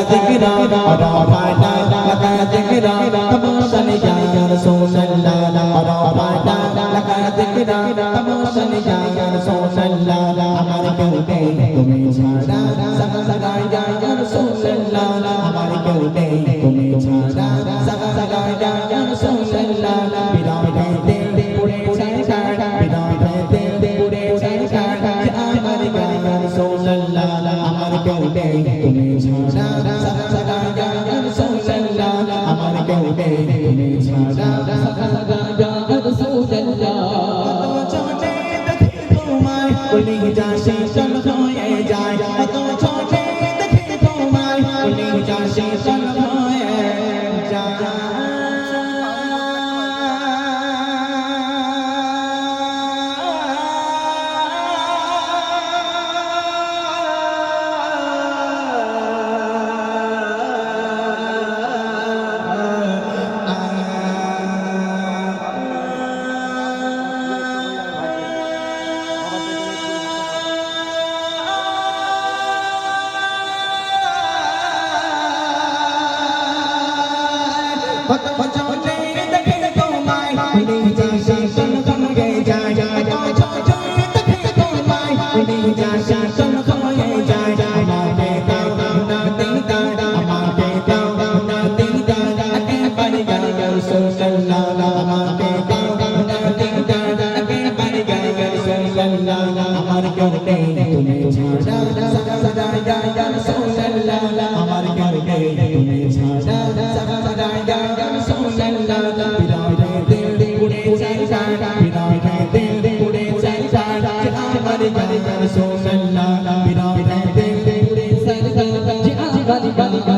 ذكرى رفعنا لك ذكرى تموشن يا رسول الله رفعنا لك ذكرى تموشن يا رسول الله আমার কেউ নেই তুমি ছাড়া সাগা সাগা ইয়া রাসূলুল্লাহ আমার কেউ নেই তুমি ছাড়া সাগা সাগা ইয়া রাসূলুল্লাহ বিরাট দিল পুরে ছাড়া বিরাট দিল পুরে ছাড়া আমার ইয়া রাসূলুল্লাহ আমার কেউ নেই তুমি ছাড়া সাগা সাগা ইয়া রাসূলুল্লাহ আমার কেউ নেই তুমি ছাড়া সাগা সাগা ইয়া রাসূলুল্লাহ কুলি যাশি চল হয়ে যায় এত ছোটে দেখে তোমায় কুলি যাশি চল হয়ে যায় কত ছোটে দেখে তোমায় কুলি যাশি চল হয়ে যায় এত ছোটে দেখে তোমায় কুলি যাশি চল হয়ে যায় আমাকে দাও না দিদা আমাকে দাও না দিদা একেবারে ইয়া রাসূলুল্লাহ আমাকে দাও না দিদা একেবারে ইয়া রাসূলুল্লাহ আমার কেউ নেই তুমি ছাড়া সাগা সাগা ইয়া রাসূলুল্লাহ আমার কেউ নেই তুমি ছাড়া সাগা সাগা ইয়া রাসূলুল্লাহ বিরাট দিল পুরে ছাড়া বিরাট দিল পুরে ছাড়া আমার ইয়া রাসূলুল্লাহ বিরাট দিল পুরে ছাড়া